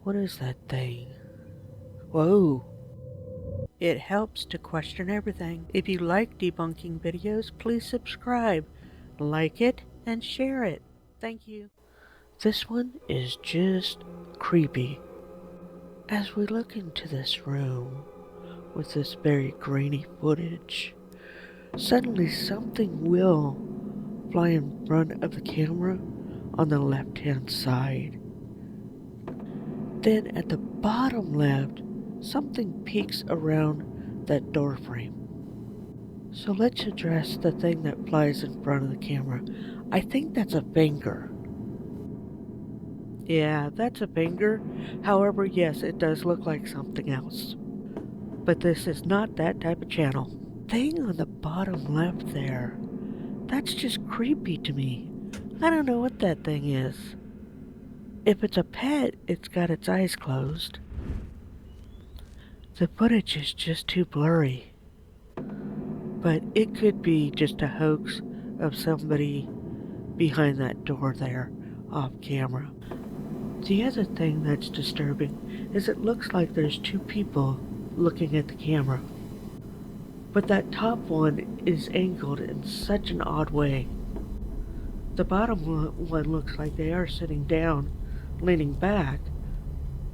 What is that thing? Whoa! It helps to question everything. If you like debunking videos, please subscribe, like it, and share it. Thank you. This one is just creepy. As we look into this room with this very grainy footage, suddenly something will fly in front of the camera on the left-hand side. Then at the bottom left, something peeks around that door frame. So let's address the thing that flies in front of the camera. I think that's a finger. Yeah, that's a finger. However, yes, it does look like something else. But this is not that type of channel. Thing on the bottom left there, that's just creepy to me. I don't know what that thing is. If it's a pet, it's got its eyes closed. The footage is just too blurry. But it could be just a hoax of somebody behind that door there, off camera. The other thing that's disturbing is it looks like there's two people looking at the camera. But that top one is angled in such an odd way. The bottom one looks like they are sitting down, leaning back,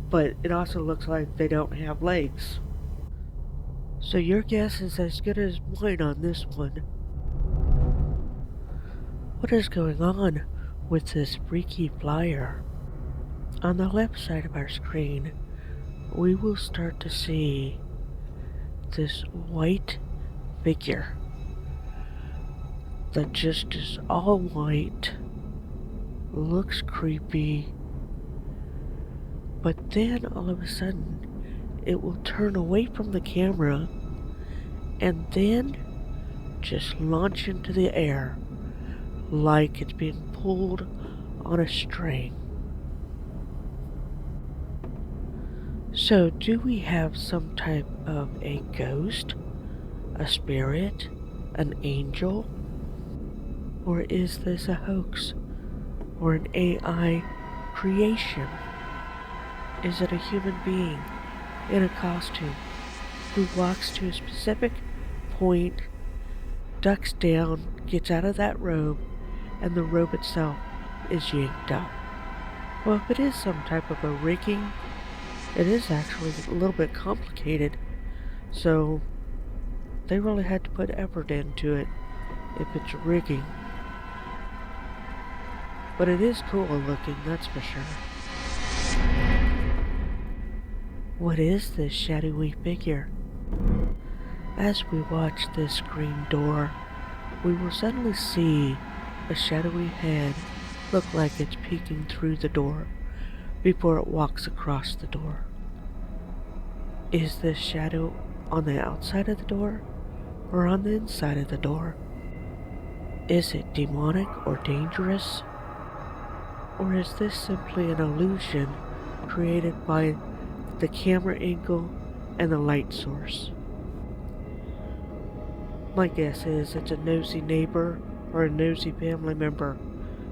but it also looks like they don't have legs. So your guess is as good as mine on this one. What is going on with this freaky flyer? On the left side of our screen, we will start to see this white figure that just is all white, looks creepy, but then all of a sudden it will turn away from the camera and then just launch into the air like it's being pulled on a string. So do we have some type of a ghost, a spirit, an angel? Or is this a hoax or an AI creation? Is it a human being in a costume who walks to a specific point, ducks down, gets out of that robe, and the robe itself is yanked up? Well, if it is some type of a rigging, it is actually a little bit complicated, so they really had to put effort into it if it's rigging. But it is cool looking, that's for sure. What is this shadowy figure? As we watch this green door, we will suddenly see a shadowy head look like it's peeking through the door before it walks across the door. Is this shadow on the outside of the door or on the inside of the door? Is it demonic or dangerous? Or is this simply an illusion created by the camera angle and the light source? My guess is it's a nosy neighbor or a nosy family member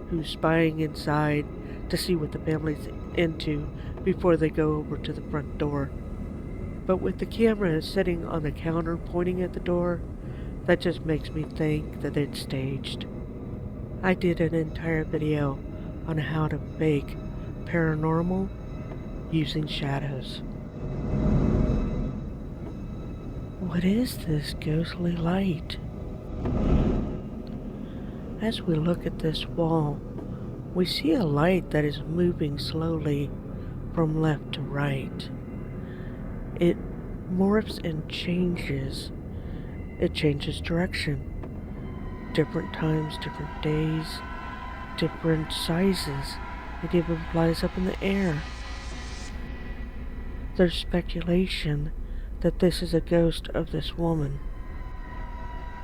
who's spying inside to see what the family's into before they go over to the front door. But with the camera sitting on the counter pointing at the door, that just makes me think that it's staged. I did an entire video on how to fake paranormal using shadows. What is this ghostly light? As we look at this wall, we see a light that is moving slowly from left to right. It morphs and changes. It changes direction. Different times, different days, different sizes. It even flies up in the air. There's speculation that this is a ghost of this woman.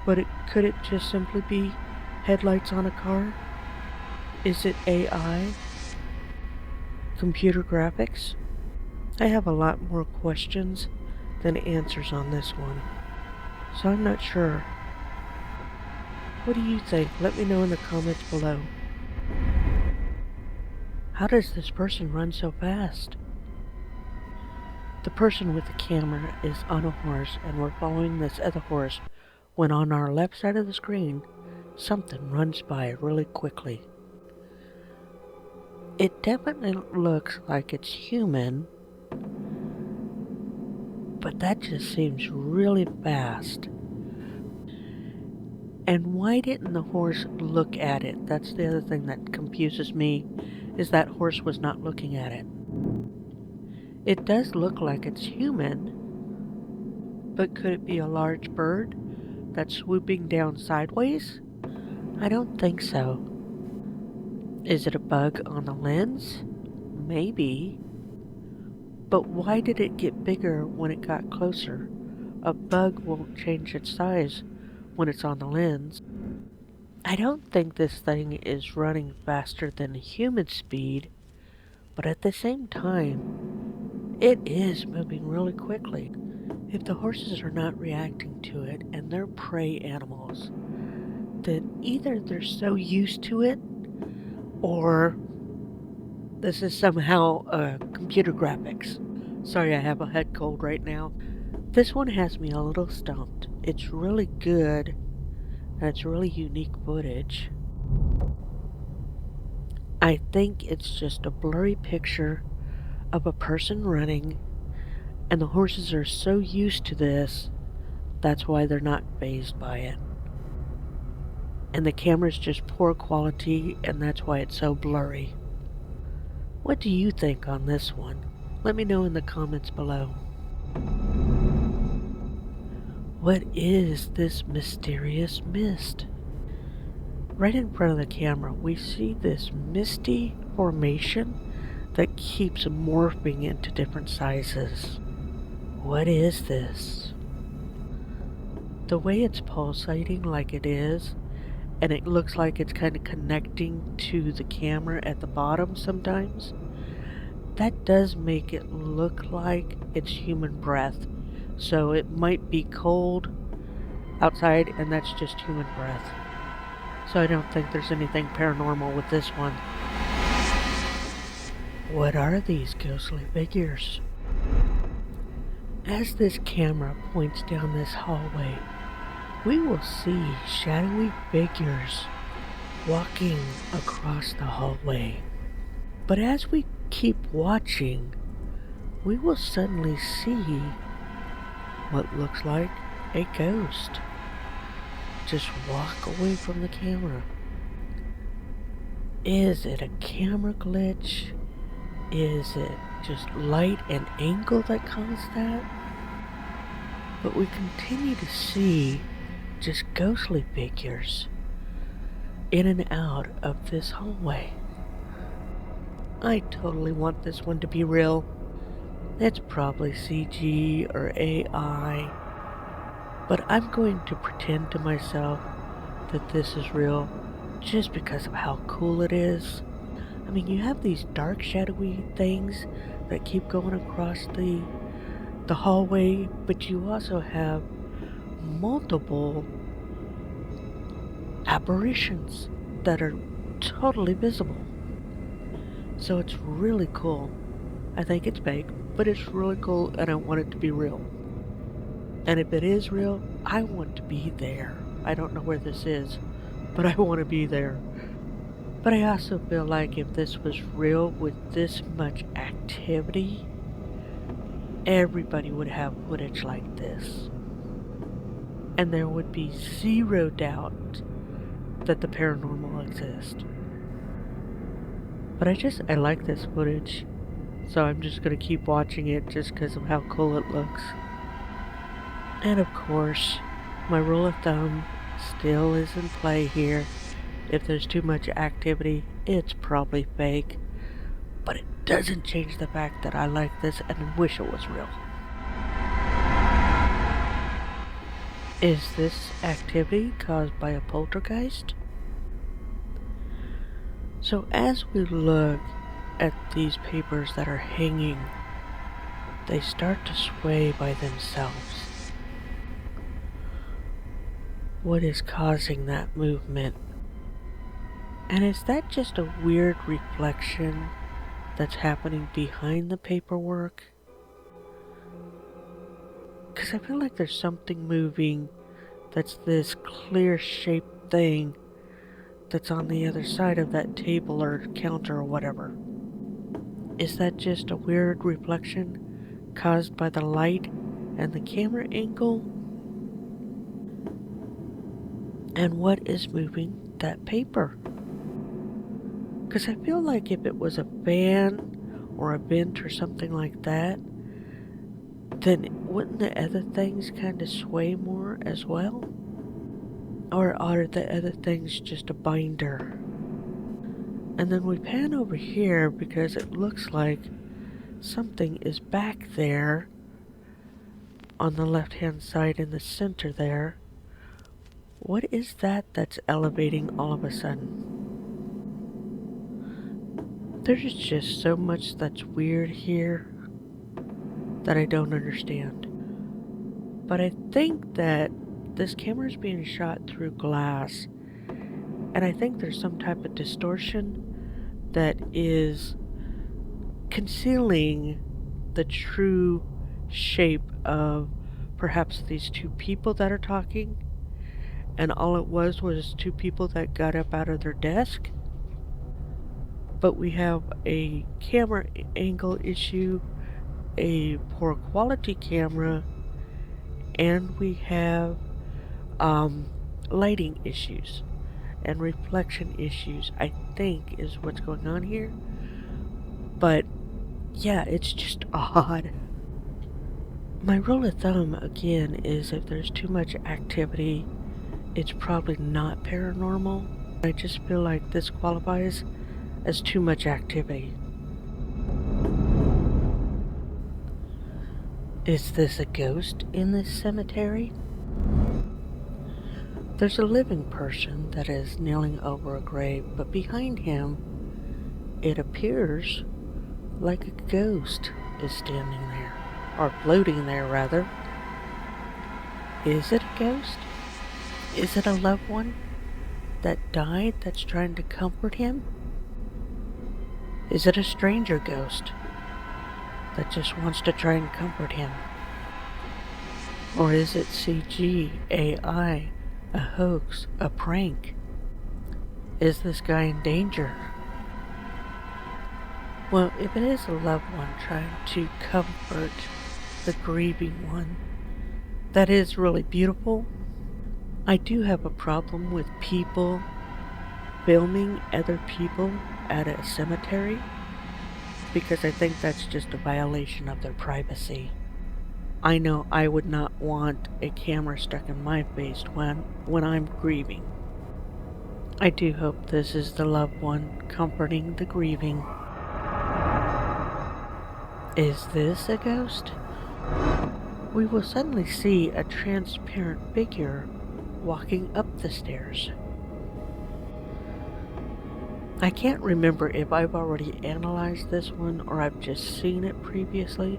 But could it just simply be headlights on a car? Is it AI? Computer graphics? I have a lot more questions than answers on this one, so I'm not sure. What do you think? Let me know in the comments below. How does this person run so fast? The person with the camera is on a horse and we're following this other horse when on our left side of the screen, something runs by really quickly. It definitely looks like it's human, but that just seems really fast. And why didn't the horse look at it? That's the other thing that confuses me, is that horse was not looking at it. It does look like it's human, but could it be a large bird that's swooping down sideways? I don't think so. Is it a bug on the lens? Maybe. But why did it get bigger when it got closer? A bug won't change its size when it's on the lens. I don't think this thing is running faster than human speed, but at the same time, it is moving really quickly. If the horses are not reacting to it and they're prey animals, then either they're so used to it or this is somehow computer graphics. Sorry, I have a head cold right now. This one has me a little stumped. It's really good and it's really unique footage. I think it's just a blurry picture of a person running, and the horses are so used to this, that's why they're not fazed by it. And the camera's just poor quality, and that's why it's so blurry. What do you think on this one? Let me know in the comments below. What is this mysterious mist? Right in front of the camera, we see this misty formation that keeps morphing into different sizes. What is this? The way it's pulsating like it is, and it looks like it's kind of connecting to the camera at the bottom sometimes, that does make it look like it's human breath. So it might be cold outside and that's just human breath. So I don't think there's anything paranormal with this one. What are these ghostly figures? As this camera points down this hallway, we will see shadowy figures walking across the hallway. But as we keep watching, we will suddenly see what looks like a ghost just walk away from the camera. Is it a camera glitch? Is it just light and angle that caused that? But we continue to see just ghostly figures in and out of this hallway. I totally want this one to be real. It's probably CG or AI, but I'm going to pretend to myself that this is real just because of how cool it is. I mean, you have these dark shadowy things that keep going across the hallway, but you also have multiple apparitions that are totally visible. So it's really cool. I think it's fake, but it's really cool and I want it to be real. And if it is real, I want to be there. I don't know where this is, but I want to be there. But I also feel like if this was real with this much activity, everybody would have footage like this. And there would be zero doubt that the paranormal exists. But I like this footage, so I'm just going to keep watching it just because of how cool it looks. And of course, my rule of thumb still is in play here. If there's too much activity, it's probably fake. But it doesn't change the fact that I like this and wish it was real. Is this activity caused by a poltergeist? So as we look at these papers that are hanging, they start to sway by themselves. What is causing that movement? And is that just a weird reflection that's happening behind the paperwork? Because I feel like there's something moving that's this clear shaped thing that's on the other side of that table or counter or whatever. Is that just a weird reflection caused by the light and the camera angle? And what is moving that paper? Because I feel like if it was a fan or a vent or something like that, then wouldn't the other things kind of sway more as well? Or are the other things just a binder? And then we pan over here because it looks like something is back there on the left hand side in the center there. What is that that's elevating all of a sudden? There's just so much that's weird here that I don't understand. But I think that this camera is being shot through glass, and I think there's some type of distortion that is concealing the true shape of perhaps these two people that are talking, and all it was two people that got up out of their desk. But we have a camera angle issue, a poor quality camera, and we have lighting issues and reflection issues, I think is what's going on here. But yeah, it's just odd. My rule of thumb, again, is if there's too much activity, it's probably not paranormal. I just feel like this qualifies as too much activity. Is this a ghost in this cemetery? There's a living person that is kneeling over a grave, but behind him, it appears like a ghost is standing there, or floating there rather. Is it a ghost? Is it a loved one that died that's trying to comfort him? Is it a stranger ghost that just wants to try and comfort him? Or is it CG, AI, a hoax, a prank? Is this guy in danger? Well, if it is a loved one trying to comfort the grieving one, that is really beautiful. I do have a problem with people filming other people at a cemetery, because I think that's just a violation of their privacy. I know I would not want a camera stuck in my face when I'm grieving. I do hope this is the loved one comforting the grieving. Is this a ghost? We will suddenly see a transparent figure walking up the stairs. I can't remember if I've already analyzed this one or I've just seen it previously,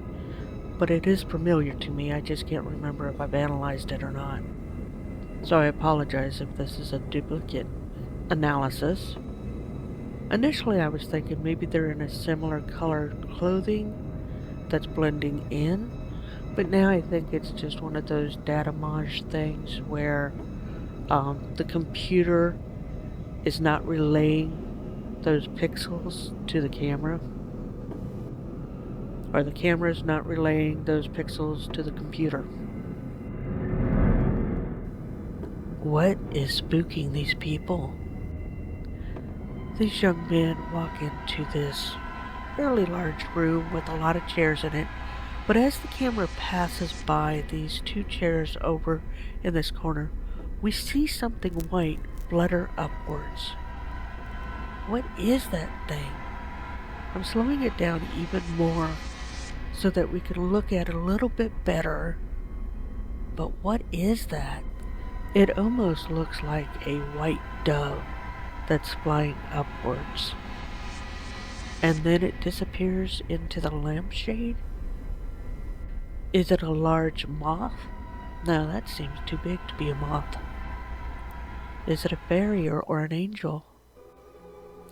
but it is familiar to me. I just can't remember if I've analyzed it or not. So I apologize if this is a duplicate analysis. Initially I was thinking maybe they're in a similar colored clothing that's blending in, but now I think it's just one of those data mage things where the computer is not relaying those pixels to the camera, or the camera is not relaying those pixels to the computer. What is spooking these people? These young men walk into this fairly large room with a lot of chairs in it, but as the camera passes by these two chairs over in this corner, we see something white flutter upwards. What is that thing? I'm slowing it down even more so that we can look at it a little bit better. But what is that? It almost looks like a white dove that's flying upwards. And then it disappears into the lampshade? Is it a large moth? No, that seems too big to be a moth. Is it a fairy or an angel?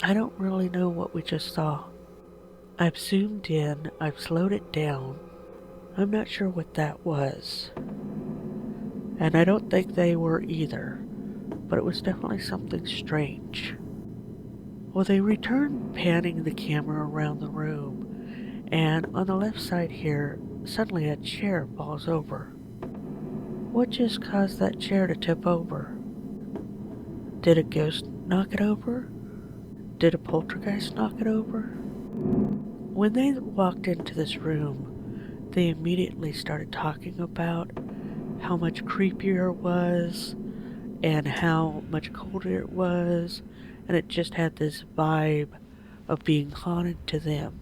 I don't really know what we just saw. I've zoomed in, I've slowed it down, I'm not sure what that was. And I don't think they were either. But it was definitely something strange. Well, they returned panning the camera around the room, and on the left side here, suddenly a chair falls over. What just caused that chair to tip over? Did a ghost knock it over? Did a poltergeist knock it over? When they walked into this room, they immediately started talking about how much creepier it was, and how much colder it was, and it just had this vibe of being haunted to them.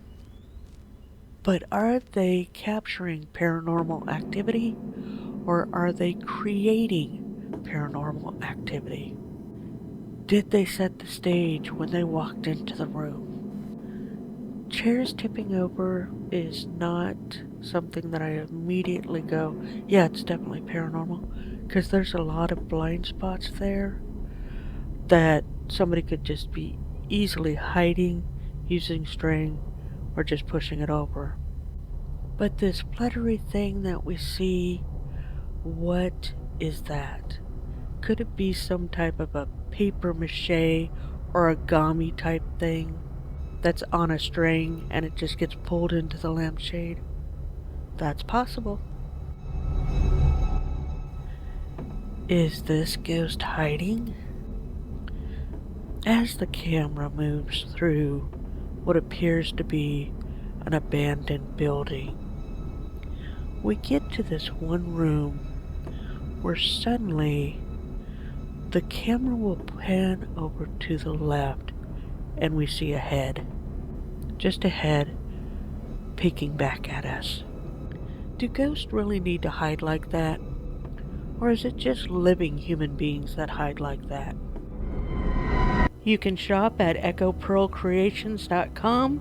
But are they capturing paranormal activity, or are they creating paranormal activity? Did they set the stage when they walked into the room? Chairs tipping over is not something that I immediately go, yeah, it's definitely paranormal, because there's a lot of blind spots there that somebody could just be easily hiding, using string, or just pushing it over. But this fluttery thing that we see, what is that? Could it be some type of a paper mache origami type thing that's on a string and it just gets pulled into the lampshade? That's possible. Is this ghost hiding? As the camera moves through what appears to be an abandoned building, we get to this one room where suddenly the camera will pan over to the left and we see a head. Just a head peeking back at us. Do ghosts really need to hide like that? Or is it just living human beings that hide like that? You can shop at echopearlcreations.com,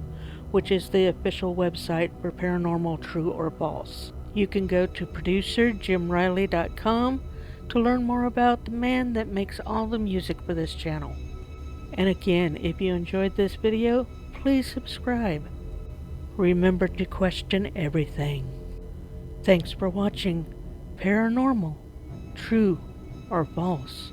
which is the official website for Paranormal True or False. You can go to producerjimriley.com to learn more about the man that makes all the music for this channel. And again, if you enjoyed this video, please subscribe. Remember to question everything. Thanks for watching Paranormal, True or False.